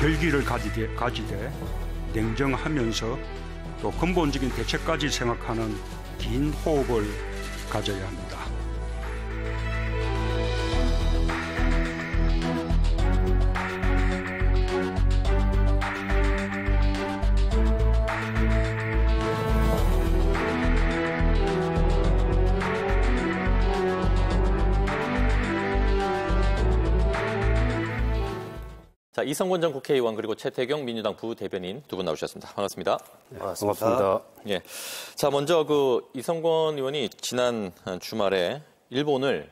결기를 가지되 냉정하면서 또 근본적인 대책까지 생각하는 긴 호흡을 가져야 합니다. 자, 이성권 전 국회의원 그리고 최태경 민주당 부대변인 두 분 나오셨습니다. 반갑습니다. 네, 반갑습니다. 예. 자, 먼저 이성권 의원이 지난 주말에 일본을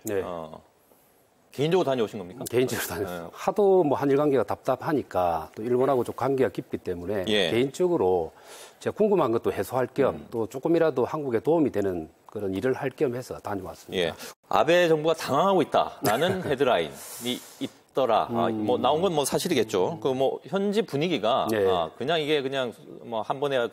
개인적으로 다녀오신 겁니까? 개인적으로 다녔어요. 하도 한일 관계가 답답하니까 또 일본하고 좀 관계가 깊기 때문에 개인적으로 제가 궁금한 것도 해소할 겸 또 조금이라도 한국에 도움이 되는 그런 일을 할 겸 해서 다녀왔습니다. 예. 아베 정부가 당황하고 있다라는 헤드라인이 있더라. 나온 건 사실이겠죠. 현지 분위기가 그냥 이게 그냥 한 번에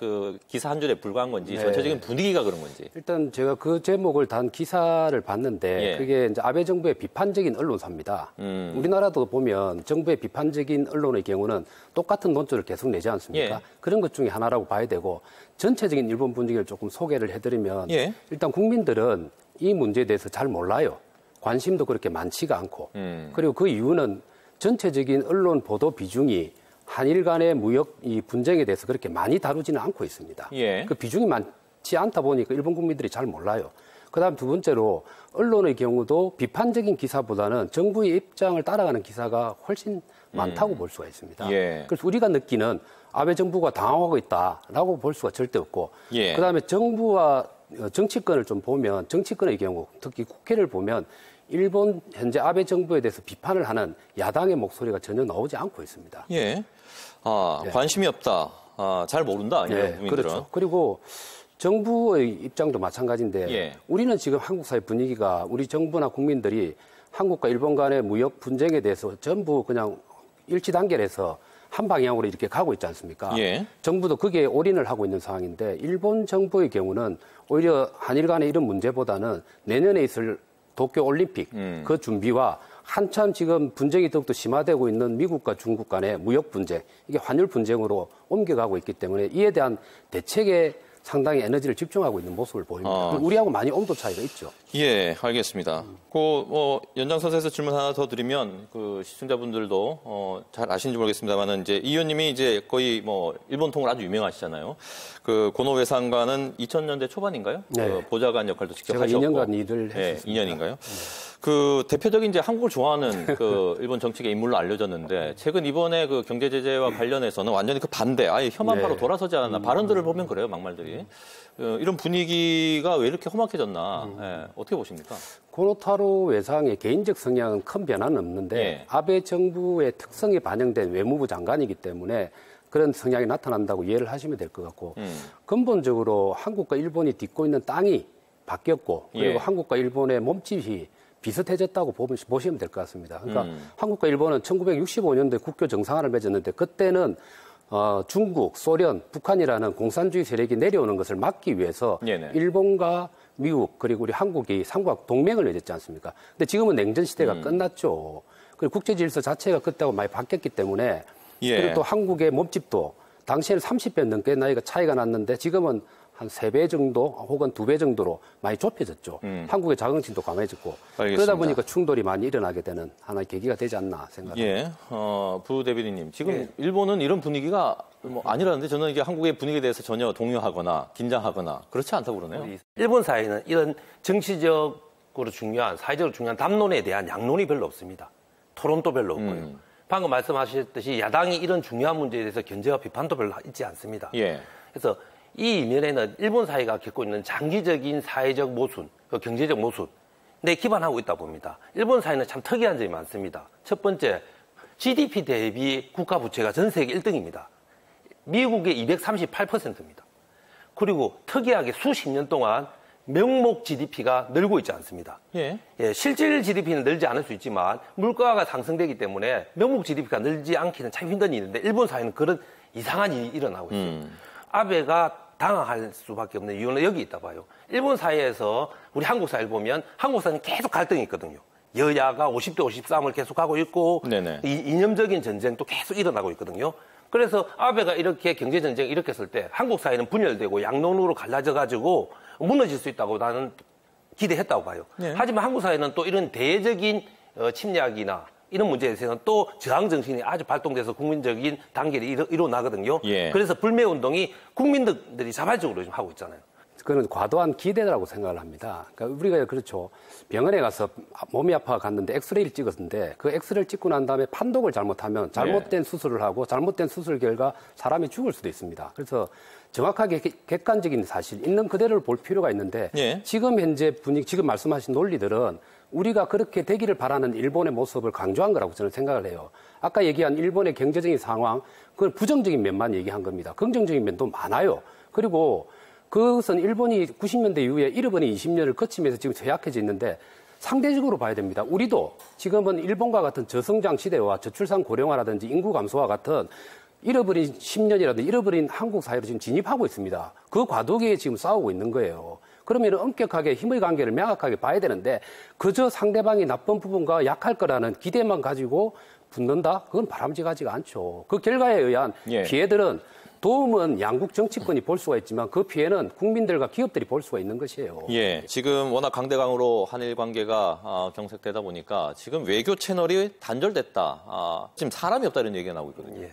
기사 한 줄에 불과한 건지 전체적인 분위기가 그런 건지. 일단 제가 그 제목을 단 기사를 봤는데 그게 이제 아베 정부의 비판적인 언론사입니다. 우리나라도 보면 정부의 비판적인 언론의 경우는 똑같은 논조를 계속 내지 않습니까? 그런 것 중에 하나라고 봐야 되고 전체적인 일본 분위기를 조금 소개를 해드리면 일단 국민들은 이 문제에 대해서 잘 몰라요. 관심도 그렇게 많지가 않고 그리고 그 이유는 전체적인 언론 보도 비중이 한일 간의 무역 이 분쟁에 대해서 그렇게 많이 다루지는 않고 있습니다. 그 비중이 많지 않다 보니까 일본 국민들이 잘 몰라요. 그다음 두 번째로 언론의 경우도 비판적인 기사보다는 정부의 입장을 따라가는 기사가 훨씬 많다고 볼 수가 있습니다. 그래서 우리가 느끼는 아베 정부가 당황하고 있다라고 볼 수가 절대 없고 그다음에 정부와 정치권을 좀 보면 정치권의 경우 특히 국회를 보면 일본 현재 아베 정부에 대해서 비판을 하는 야당의 목소리가 전혀 나오지 않고 있습니다. 관심이 없다. 잘 모른다. 국민들은. 그렇죠. 그리고 정부의 입장도 마찬가지인데 우리는 지금 한국 사회 분위기가 우리 정부나 국민들이 한국과 일본 간의 무역 분쟁에 대해서 전부 그냥 일치단결해서 한 방향으로 이렇게 가고 있지 않습니까? 정부도 그게 올인을 하고 있는 상황인데 일본 정부의 경우는 오히려 한일 간의 이런 문제보다는 내년에 있을 도쿄올림픽 그 준비와 한참 지금 분쟁이 더욱더 심화되고 있는 미국과 중국 간의 무역 분쟁, 이게 환율 분쟁으로 옮겨가고 있기 때문에 이에 대한 대책에 상당히 에너지를 집중하고 있는 모습을 보입니다. 우리하고 많이 온도 차이가 있죠. 예, 알겠습니다. 연장선에서 질문 하나 더 드리면 시청자분들도 잘 아시는지 모르겠습니다만은 이제 이 의원님이 이제 거의 일본 통을 아주 유명하시잖아요. 고노 외상관은 2000년대 초반인가요? 보좌관 역할도 직접 제가 하셨고. 2년간 일을 했습니다. 2년인가요? 대표적인 이제 한국을 좋아하는 일본 정치계 인물로 알려졌는데 최근 이번에 경제 제재와 관련해서는 완전히 반대, 아예 혐한파로 돌아서지 않았나 발언들을 보면 그래요, 막말들이. 이런 분위기가 왜 이렇게 험악해졌나 어떻게 보십니까? 고노타로 외상의 개인적 성향은 큰 변화는 없는데 아베 정부의 특성이 반영된 외무부 장관이기 때문에 그런 성향이 나타난다고 이해를 하시면 될 것 같고 근본적으로 한국과 일본이 딛고 있는 땅이 바뀌었고 그리고 한국과 일본의 몸집이 비슷해졌다고 보시면 될 것 같습니다. 그러니까 한국과 일본은 1965년도에 국교 정상화를 맺었는데 그때는 중국, 소련, 북한이라는 공산주의 세력이 내려오는 것을 막기 위해서 일본과 미국 그리고 우리 한국이 삼각 동맹을 맺었지 않습니까? 근데 지금은 냉전 시대가 끝났죠. 그리고 국제 질서 자체가 그때하고 많이 바뀌었기 때문에 그리고 또 한국의 몸집도 당시에는 30배 넘게 나이가 차이가 났는데 지금은 한 3배 정도 혹은 2배 정도로 많이 좁혀졌죠. 한국의 자긍심도 강해졌고 그러다 보니까 충돌이 많이 일어나게 되는 하나의 계기가 되지 않나 생각합니다. 부대변인님, 지금 일본은 이런 분위기가 아니라는데 저는 이게 한국의 분위기에 대해서 전혀 동요하거나 긴장하거나 그렇지 않다고 그러네요. 일본 사회는 이런 정치적으로 중요한, 사회적으로 중요한 담론에 대한 양론이 별로 없습니다. 토론도 별로 없고요. 방금 말씀하셨듯이 야당이 이런 중요한 문제에 대해서 견제와 비판도 별로 있지 않습니다. 그래서 이 이면에는 일본 사회가 겪고 있는 장기적인 사회적 모순, 경제적 모순에 기반하고 있다고 봅니다. 일본 사회는 참 특이한 점이 많습니다. 첫 번째, GDP 대비 국가 부채가 전 세계 1등입니다. 미국의 238%입니다. 그리고 특이하게 수십 년 동안 명목 GDP가 늘고 있지 않습니다. 실질 GDP는 늘지 않을 수 있지만 물가가 상승되기 때문에 명목 GDP가 늘지 않기는 참 힘든 일인데 일본 사회는 그런 이상한 일이 일어나고 있어요. 아베가 당황할 수밖에 없는 이유는 여기 있다 봐요. 일본 사회에서 우리 한국 사회를 보면 한국 사회는 계속 갈등이 있거든요. 여야가 50대 50 싸움을 계속하고 있고 이념적인 전쟁도 계속 일어나고 있거든요. 그래서 아베가 이렇게 경제전쟁을 일으켰을 때 한국 사회는 분열되고 양론으로 갈라져가지고 무너질 수 있다고 나는 기대했다고 봐요. 하지만 한국 사회는 또 이런 대외적인 침략이나 이런 문제에 대해서는 또 저항 정신이 아주 발동돼서 국민적인 단계를 일어나거든요. 그래서 불매운동이 국민들이 자발적으로 지금 하고 있잖아요. 그건 과도한 기대라고 생각을 합니다. 그러니까 우리가 그렇죠. 병원에 가서 몸이 아파 갔는데 엑스레이를 찍었는데 그 엑스레이를 찍고 난 다음에 판독을 잘못하면 잘못된 수술을 하고 잘못된 수술 결과 사람이 죽을 수도 있습니다. 그래서 정확하게 객관적인 사실, 있는 그대로를 볼 필요가 있는데 지금 현재 분위기, 지금 말씀하신 논리들은 우리가 그렇게 되기를 바라는 일본의 모습을 강조한 거라고 저는 생각을 해요. 아까 얘기한 일본의 경제적인 상황, 그건 부정적인 면만 얘기한 겁니다. 긍정적인 면도 많아요. 그리고 그것은 일본이 90년대 이후에 잃어버린 20년을 거치면서 지금쇠약해져 있는데 상대적으로 봐야 됩니다. 우리도 지금은 일본과 같은 저성장 시대와 저출산 고령화라든지 인구 감소와 같은 잃어버린 10년이라든지 잃어버린 한국 사회로 지금 진입하고 있습니다. 그 과도기에 지금 싸우고 있는 거예요. 그러면 엄격하게 힘의 관계를 명확하게 봐야 되는데 그저 상대방이 나쁜 부분과 약할 거라는 기대만 가지고 붙는다? 그건 바람직하지가 않죠. 그 결과에 의한 피해들은 도움은 양국 정치권이 볼 수가 있지만 그 피해는 국민들과 기업들이 볼 수가 있는 것이에요. 지금 워낙 강대강으로 한일 관계가 경색되다 보니까 지금 외교 채널이 단절됐다. 지금 사람이 없다 이런 얘기가 나오고 있거든요.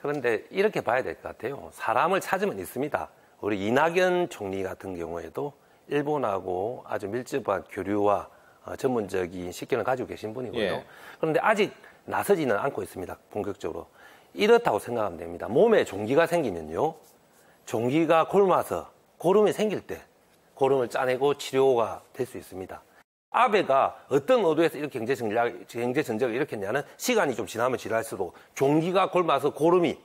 그런데 이렇게 봐야 될 것 같아요. 사람을 찾으면 있습니다. 우리 이낙연 총리 같은 경우에도 일본하고 아주 밀접한 교류와 전문적인 식견을 가지고 계신 분이고요. 그런데 아직 나서지는 않고 있습니다. 본격적으로. 이렇다고 생각하면 됩니다. 몸에 종기가 생기면요. 종기가 곪아서 고름이 생길 때 고름을 짜내고 치료가 될 수 있습니다. 아베가 어떤 의도에서 이렇게 경제전쟁을 일으켰냐는 시간이 좀 지나면 지날수록 종기가 곪아서 고름이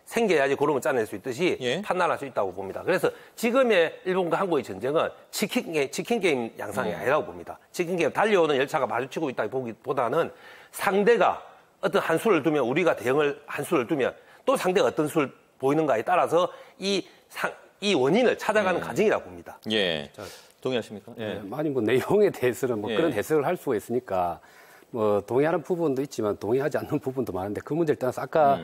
생겨야지 고름을 짜낼 수 있듯이 판단할 수 있다고 봅니다. 그래서 지금의 일본과 한국의 전쟁은 치킨 게임 양상이 아니라고 봅니다. 치킨 게임 달려오는 열차가 마주치고 있다 보기보다는 상대가 어떤 한 수를 두면 우리가 대응을 한 수를 두면 또 상대가 어떤 수를 보이는가에 따라서 이 원인을 찾아가는 과정이라고 봅니다. 동의하십니까? 아니 뭐 내용에 대해서는 뭐 그런 해석을 할 수가 있으니까 뭐 동의하는 부분도 있지만 동의하지 않는 부분도 많은데 그 문제를 떠나서 아까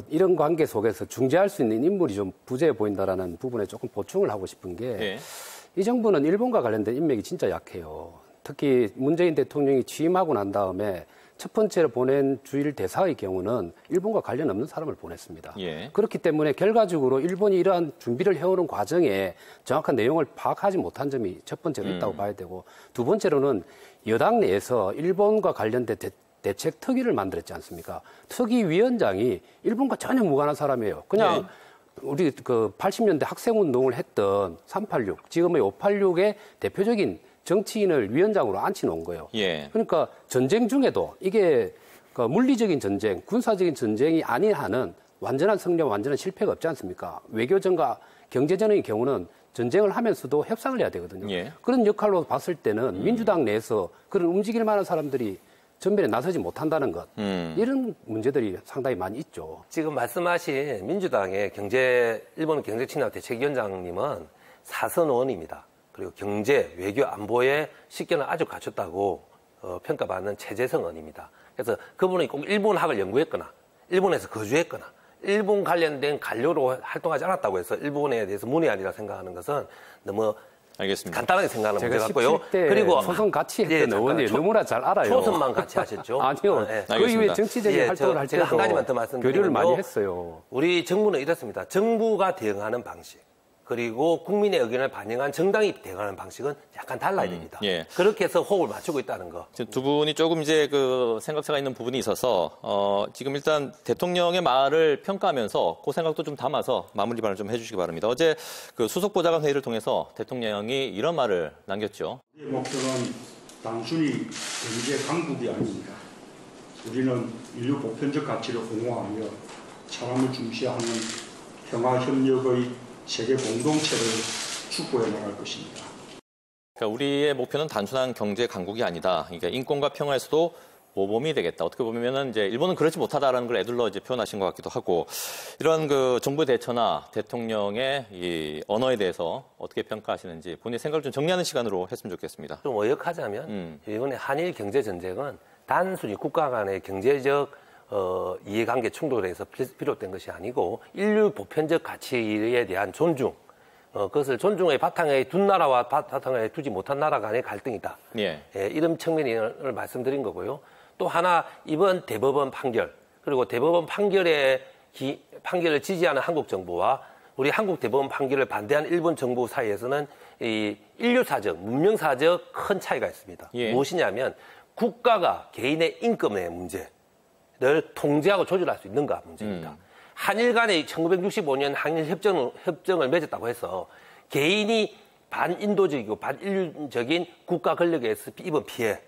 이런 관계 속에서 중재할 수 있는 인물이 좀 부재해 보인다라는 부분에 조금 보충을 하고 싶은 게 이 정부는 일본과 관련된 인맥이 진짜 약해요. 특히 문재인 대통령이 취임하고 난 다음에 첫 번째로 보낸 주일 대사의 경우는 일본과 관련 없는 사람을 보냈습니다. 그렇기 때문에 결과적으로 일본이 이러한 준비를 해오는 과정에 정확한 내용을 파악하지 못한 점이 첫 번째로 있다고 봐야 되고 두 번째로는 여당 내에서 일본과 관련된 대책 특위를 만들었지 않습니까? 특위위원장이 일본과 전혀 무관한 사람이에요. 그냥 우리 그 80년대 학생운동을 했던 386, 지금의 586의 대표적인 정치인을 위원장으로 앉혀놓은 거예요. 그러니까 전쟁 중에도 이게 그 물리적인 전쟁, 군사적인 전쟁이 아닌 한은 완전한 승리와 완전한 실패가 없지 않습니까? 외교전과 경제전의 경우는 전쟁을 하면서도 협상을 해야 되거든요. 그런 역할로 봤을 때는 민주당 내에서 그런 움직일 만한 사람들이 전면에 나서지 못한다는 것, 이런 문제들이 상당히 많이 있죠. 지금 말씀하신 민주당의 일본 경제친화 대책위원장님은 사선 의원입니다. 그리고 경제, 외교, 안보에 식견을 아주 갖췄다고 평가받는 최재성 의원입니다. 그래서 그분이 꼭 일본학을 연구했거나 일본에서 거주했거나 일본 관련된 관료로 활동하지 않았다고 해서 일본에 대해서 문외한이라 생각하는 것은 너무 간단하게 생각하는 문제 같고요. 그리고 초선 같이 했던 의원이 너무나 잘 알아요. 초선만 같이 하셨죠? 아니요. 그 이후에 정치적인 활동을 할 때도 한 가지만 더 말씀드리면 교류를 많이 했어요. 우리 정부는 이렇습니다. 정부가 대응하는 방식. 그리고 국민의 의견을 반영한 정당이 대응하는 방식은 약간 달라야 됩니다. 그렇게 해서 호흡을 맞추고 있다는 거. 두 분이 조금 이제 그 생각차가 있는 부분이 있어서 지금 일단 대통령의 말을 평가하면서 그 생각도 좀 담아서 마무리 발언 좀 해주시기 바랍니다. 어제 그 수석보좌관 회의를 통해서 대통령이 이런 말을 남겼죠. 우리의 목표는 단순히 경제 강국이 아닙니다. 우리는 인류 보편적 가치를 공허하여 사람을 중시하는 평화협력의 세계 공동체를 축구해 나갈 것입니다. 그러니까 우리의 목표는 단순한 경제 강국이 아니다. 그러니까 인권과 평화에서도 모범이 되겠다. 어떻게 보면은 이제 일본은 그렇지 못하다라는 걸 애둘러 이제 표현하신 것 같기도 하고 이런 그 정부의 대처나 대통령의 이 언어에 대해서 어떻게 평가하시는지 본인의 생각을 좀 정리하는 시간으로 했으면 좋겠습니다. 좀 어역하자면 이번에 한일 경제 전쟁은 단순히 국가 간의 경제적 이해관계 충돌에서 비롯된 것이 아니고 인류 보편적 가치에 대한 존중, 그것을 존중의 바탕에 둔 나라와 바탕에 두지 못한 나라 간의 갈등이다. 예, 이런 측면을 말씀드린 거고요. 또 하나 이번 대법원 판결 그리고 대법원 판결을 지지하는 한국 정부와 우리 한국 대법원 판결을 반대한 일본 정부 사이에서는 이 인류사적, 문명사적 큰 차이가 있습니다. 예. 무엇이냐면 국가가 개인의 인권의 문제를 통제하고 조절할 수 있는가 문제입니다. 한일 간에 1965년 한일 협정을 맺었다고 해서 개인이 반인도적이고 반인륜적인 국가 권력에 입은 피해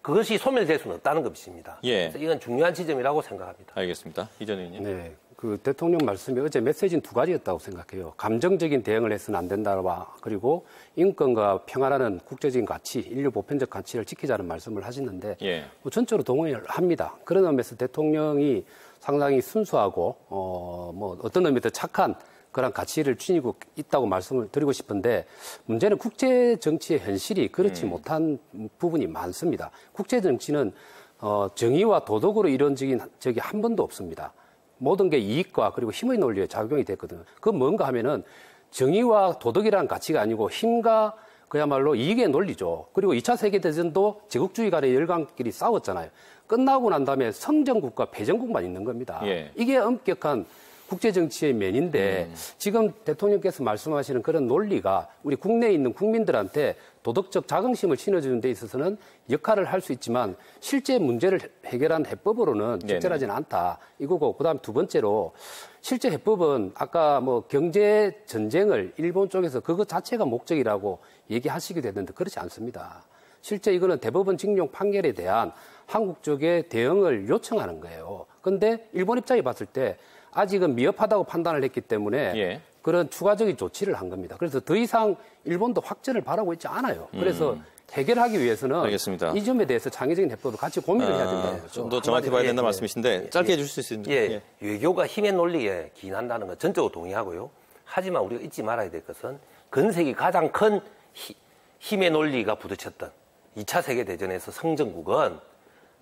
그것이 소멸될 수는 없다는 것입니다. 예. 그래서 이건 중요한 지점이라고 생각합니다. 알겠습니다. 이전 의원님. 네, 그 대통령 말씀이 어제 메시지는 두 가지였다고 생각해요. 감정적인 대응을 해서는 안 된다와 그리고 인권과 평화라는 국제적인 가치, 인류 보편적 가치를 지키자는 말씀을 하시는데 예. 뭐 전적으로 동의를 합니다. 그런 의미에서 대통령이 상당히 순수하고 뭐 어떤 의미에서 착한 그런 가치를 지니고 있다고 말씀을 드리고 싶은데 문제는 국제 정치의 현실이 그렇지 못한 부분이 많습니다. 국제 정치는 정의와 도덕으로 이루어진 적이 한 번도 없습니다. 모든 게 이익과 그리고 힘의 논리에 작용이 됐거든요. 그건 뭔가 하면은 정의와 도덕이라는 가치가 아니고 힘과 그야말로 이익의 논리죠. 그리고 2차 세계대전도 제국주의 간의 열강끼리 싸웠잖아요. 끝나고 난 다음에 성전국과 패전국만 있는 겁니다. 예. 이게 엄격한 국제정치의 면인데 지금 대통령께서 말씀하시는 그런 논리가 우리 국내에 있는 국민들한테 도덕적 자긍심을 심어주는 데 있어서는 역할을 할 수 있지만 실제 문제를 해결한 해법으로는 적절하지는 않다. 이거고 그다음 두 번째로 실제 해법은 아까 뭐 경제 전쟁을 일본 쪽에서 그것 자체가 목적이라고 얘기하시기도 했는데 그렇지 않습니다. 실제 이거는 대법원 징용 판결에 대한 한국 쪽의 대응을 요청하는 거예요. 그런데 일본 입장에 봤을 때 아직은 미흡하다고 판단을 했기 때문에 예. 그런 추가적인 조치를 한 겁니다. 그래서 더 이상 일본도 확전을 바라고 있지 않아요. 그래서 해결하기 위해서는 알겠습니다. 이 점에 대해서 장애적인 해법을 같이 고민을 해야 된다. 좀 더 정확히 봐야 된다는 말씀이신데 짧게 해주실 수 있는지. 예. 외교가 힘의 논리에 기인한다는 건 전적으로 동의하고요. 하지만 우리가 잊지 말아야 될 것은 건색이 가장 큰 힘의 논리가 부딪혔던 2차 세계대전에서 성전국은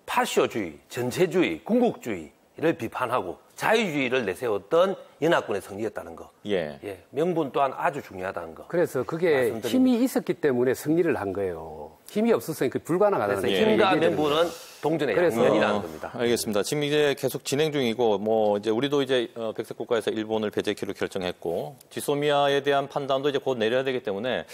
파쇼주의, 전체주의, 군국주의를 비판하고 자유주의를 내세웠던 연합군의 승리였다는 거. 예. 예. 명분 또한 아주 중요하다는 거. 그래서 그게 힘이 있었기 때문에 승리를 한 거예요. 힘이 없었으니 그 불가능하다는 거예요. 힘과 명분은 동전의 양면이라는 겁니다. 알겠습니다. 지금 이제 계속 진행 중이고, 뭐 이제 우리도 이제 백색 국가에서 일본을 배제키로 결정했고, 지소미아에 대한 판단도 이제 곧 내려야 되기 때문에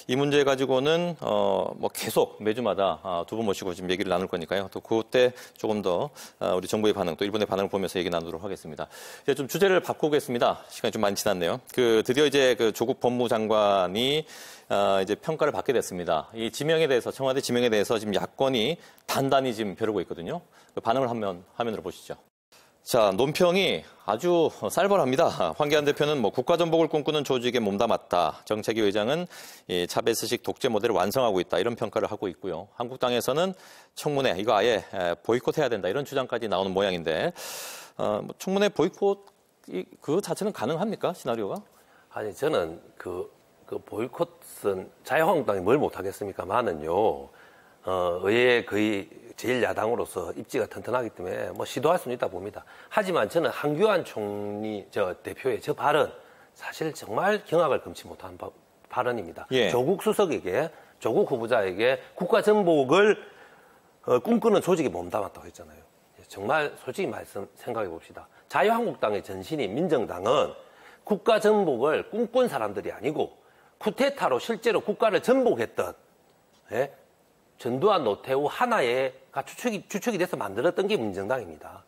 이 문제 가지고는 뭐 계속 매주마다 두 분 모시고 지금 얘기를 나눌 거니까요. 또 그때 조금 더 우리 정부의 반응, 또 일본의 반응을 보면서 얘기 나누도록 하겠습니다. 이제 좀 주제를 바꾸겠습니다. 시간이 좀 많이 지났네요. 드디어 이제 조국 법무장관이 이제 평가를 받게 됐습니다. 이 지명에 대해서, 청와대 지명에 대해서 지금 야권이 단단히 지금 벼르고 있거든요. 그 반응을 화면으로 보시죠. 자, 논평이 아주 쌀벌합니다. 황교안 대표는 뭐 국가전복을 꿈꾸는 조직에 몸담았다. 정책위 의장은 이 차베스식 독재 모델을 완성하고 있다. 이런 평가를 하고 있고요. 한국당에서는 청문회, 이거 아예 보이콧해야 된다. 이런 주장까지 나오는 모양인데, 청문회 보이콧, 그 자체는 가능합니까? 시나리오가? 아니, 저는 그 보이콧은 자유한국당이 뭘 못하겠습니까만은요, 의회 거의 제일 야당으로서 입지가 튼튼하기 때문에 뭐 시도할 수는 있다 봅니다. 하지만 저는 한교안 대표의 저 발언, 사실 정말 경악을 금치 못한 발언입니다. 예. 조국 수석에게, 조국 후보자에게 국가 전복을 꿈꾸는 조직이 몸담았다고 했잖아요. 정말 솔직히 말씀 생각해 봅시다. 자유한국당의 전신인 민정당은 국가 전복을 꿈꾼 사람들이 아니고 쿠데타로 실제로 국가를 전복했던 예? 전두환, 노태우, 하나가 주축이 돼서 만들었던 게 민정당입니다.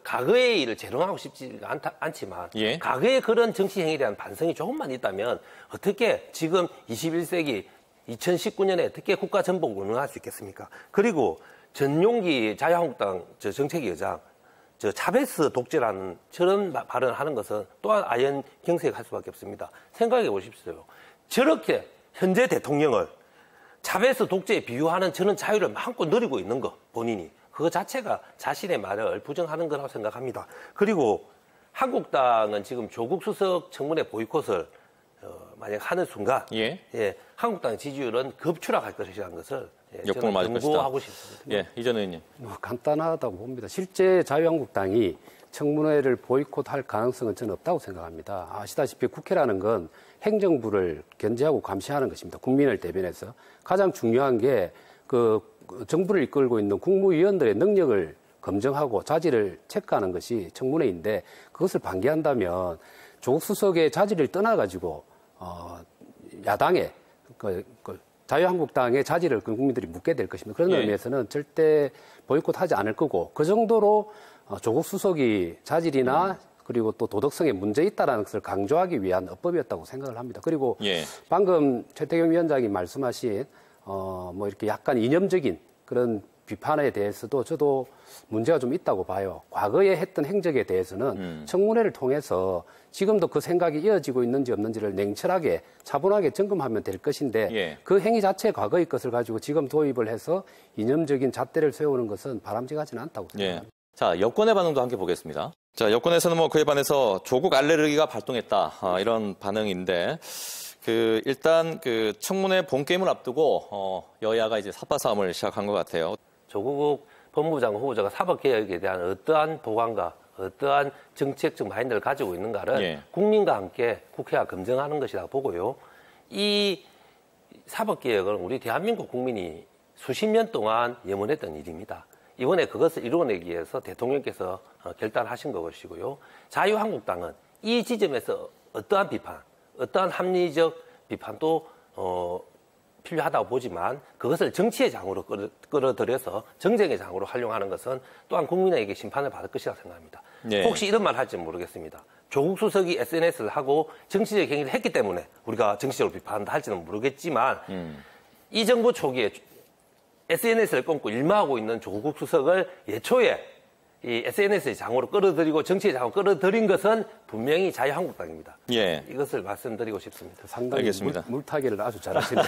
과거의 일을 재롱하고 싶지가 않지만 예? 과거의 그런 정치 행위에 대한 반성이 조금만 있다면 어떻게 지금 21세기 2019년에 어떻게 국가 전복을 운영할 수 있겠습니까? 그리고 전용기 자유한국당 정책위 의장 차베스 독재라는 저런 발언을 하는 것은 또한 아연 경색할 수밖에 없습니다. 생각해 보십시오. 저렇게 현재 대통령을 차베스 독재에 비유하는 저는 자유를 마음껏 누리고 있는 거 본인이 그거 자체가 자신의 말을 부정하는 거라고 생각합니다. 그리고 한국당은 지금 조국 수석 청문회 보이콧을 만약 하는 순간 한국당 지지율은 급추락할 것이라는 것을 역풍을 맞을 것이다. 경고하고 싶습니다. 예, 이전 의원님. 간단하다고 봅니다. 실제 자유한국당이 청문회를 보이콧할 가능성은 저는 없다고 생각합니다. 아시다시피 국회라는 건 행정부를 견제하고 감시하는 것입니다. 국민을 대변해서. 가장 중요한 게 그 정부를 이끌고 있는 국무위원들의 능력을 검증하고 자질을 체크하는 것이 청문회인데 그것을 방기한다면 조국 수석의 자질을 떠나가지고 야당의 자유한국당의 자질을 국민들이 묻게 될 것입니다. 그런 의미에서는 절대 보이콧하지 않을 거고 그 정도로 조국 수석이 자질이나 그리고 또 도덕성에 문제 있다라는 것을 강조하기 위한 어법이었다고 생각을 합니다. 그리고 방금 최태경 위원장이 말씀하신 뭐 이렇게 약간 이념적인 그런 비판에 대해서도 저도 문제가 좀 있다고 봐요. 과거에 했던 행적에 대해서는 청문회를 통해서 지금도 그 생각이 이어지고 있는지 없는지를 냉철하게 차분하게 점검하면 될 것인데 그 행위 자체 과거의 것을 가지고 지금 도입을 해서 이념적인 잣대를 세우는 것은 바람직하지는 않다고 생각합니다. 자, 여권의 반응도 함께 보겠습니다. 자, 여권에서는 뭐 그에 반해서 조국 알레르기가 발동했다 이런 반응인데 일단 청문회 본 게임을 앞두고 여야가 이제 삿바싸움을 시작한 것 같아요. 조국 법무부 장관 후보자가 사법개혁에 대한 어떠한 보관과 어떠한 정책적 마인드를 가지고 있는가를 국민과 함께 국회가 검증하는 것이라고 보고요. 이 사법개혁은 우리 대한민국 국민이 수십 년 동안 염원했던 일입니다. 이번에 그것을 이루어내기 위해서 대통령께서 결단하신 것이고요. 자유한국당은 이 지점에서 어떠한 비판, 어떠한 합리적 비판도 필요하다고 보지만 그것을 정치의 장으로 끌어들여서 정쟁의 장으로 활용하는 것은 또한 국민에게 심판을 받을 것이라고 생각합니다. 혹시 이런 말 할지 모르겠습니다. 조국 수석이 SNS를 하고 정치적 행위를 했기 때문에 우리가 정치적으로 비판한다 할지는 모르겠지만 이 정부 초기에 SNS를 끊고 일마하고 있는 조국 수석을 예초에 이 SNS의 장으로 끌어들이고 정치의 장으로 끌어들인 것은 분명히 자유한국당입니다. 이것을 말씀드리고 싶습니다. 상당히 알겠습니다. 물타기를 아주 잘하시네요.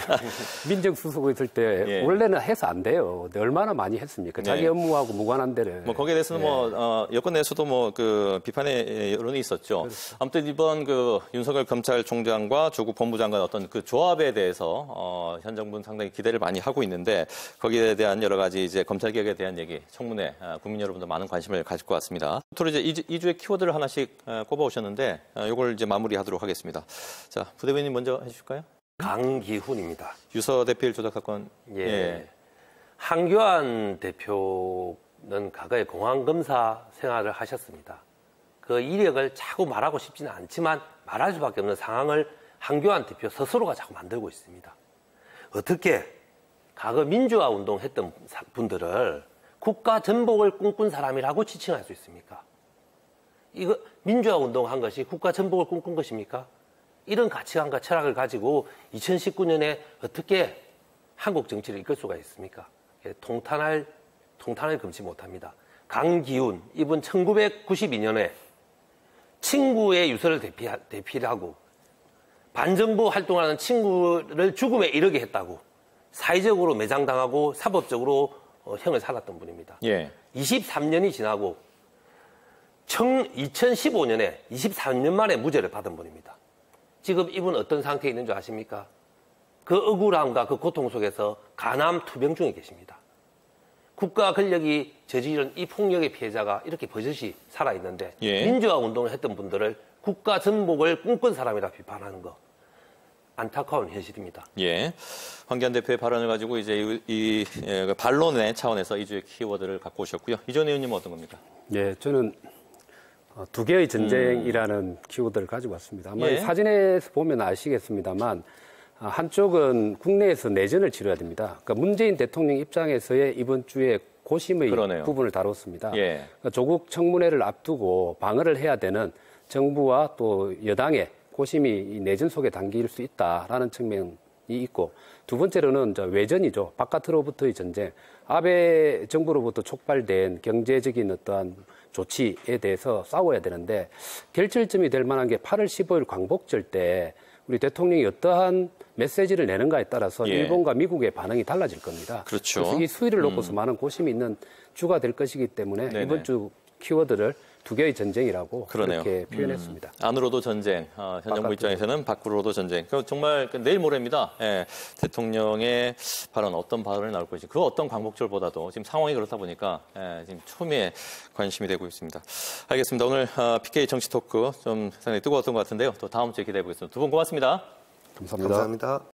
민정수석이 있을 때 원래는 해서 안 돼요. 얼마나 많이 했습니까? 자기 업무하고 무관한 데를. 뭐 거기에 대해서는 여권 내에서도 여론의 여론이 있었죠. 그렇죠. 아무튼 이번 윤석열 검찰총장과 조국 법무장관 어떤 그 조합에 대해서 현 정부는 상당히 기대를 많이 하고 있는데 거기에 대한 여러 가지 이제 검찰 개혁에 대한 얘기, 청문회 국민 여러분들 많은 관심을 가질 것 같습니다. 앞으로 이제 2주의 키워드를 하나씩 꼽아오셨는데 이걸 이제 마무리하도록 하겠습니다. 자, 부대변인 먼저 해주실까요? 강기훈입니다. 유서 대필 조작 사건. 한교안 대표는 과거에 공안검사 생활을 하셨습니다. 그 이력을 자꾸 말하고 싶지는 않지만 말할 수밖에 없는 상황을 한교안 대표 스스로가 자꾸 만들고 있습니다. 어떻게 과거 민주화 운동했던 분들을 국가 전복을 꿈꾼 사람이라고 지칭할 수 있습니까? 이거 민주화 운동한 것이 국가 전복을 꿈꾼 것입니까? 이런 가치관과 철학을 가지고 2019년에 어떻게 한국 정치를 이끌 수가 있습니까? 통탄을 금치 못합니다. 강기훈, 이분 1992년에 친구의 유서를 대필하고 반정부 활동하는 친구를 죽음에 이르게 했다고 사회적으로 매장당하고 사법적으로 형을 살았던 분입니다. 23년이 지나고 2015년에 23년 만에 무죄를 받은 분입니다. 지금 이분 어떤 상태에 있는 줄 아십니까? 그 억울함과 그 고통 속에서 간암 투병 중에 계십니다. 국가 권력이 저지른 이 폭력의 피해자가 이렇게 버젓이 살아있는데 민주화 운동을 했던 분들을 국가 전복을 꿈꾼 사람이라 비판하는 거 안타까운 현실입니다. 황교안 대표의 발언을 가지고 이제 이 반론의 차원에서 2주의 키워드를 갖고 오셨고요. 이전 의원님은 어떤 겁니까? 저는 두 개의 전쟁이라는 키워드를 가지고 왔습니다. 아마 사진에서 보면 아시겠습니다만 한쪽은 국내에서 내전을 치러야 됩니다. 그러니까 문재인 대통령 입장에서의 이번 주에 고심의 부분을 다뤘습니다. 그러니까 조국 청문회를 앞두고 방어를 해야 되는 정부와 또 여당의 고심이 내전 속에 담길 수 있다라는 측면이 있고 두 번째로는 외전이죠. 바깥으로부터의 전쟁. 아베 정부로부터 촉발된 경제적인 어떠한 조치에 대해서 싸워야 되는데 결절점이 될 만한 게 8월 15일 광복절 때 우리 대통령이 어떠한 메시지를 내는가에 따라서 예. 일본과 미국의 반응이 달라질 겁니다. 그렇죠. 그래서 이 수위를 놓고서 많은 고심이 있는 주가 될 것이기 때문에 네네. 이번 주 키워드를 두 개의 전쟁이라고 그러네요. 그렇게 표현했습니다. 안으로도 전쟁, 현 정부 입장에서는 밖으로도 전쟁. 정말 내일 모레입니다. 예, 대통령의 발언, 어떤 발언이 나올 것인지, 그 어떤 광복절보다도 지금 상황이 그렇다 보니까 지금 초미에 관심이 되고 있습니다. 알겠습니다. 오늘 PK 정치 토크 좀 상당히 뜨거웠던 것 같은데요. 또 다음 주에 기대해 보겠습니다. 두 분 고맙습니다. 감사합니다.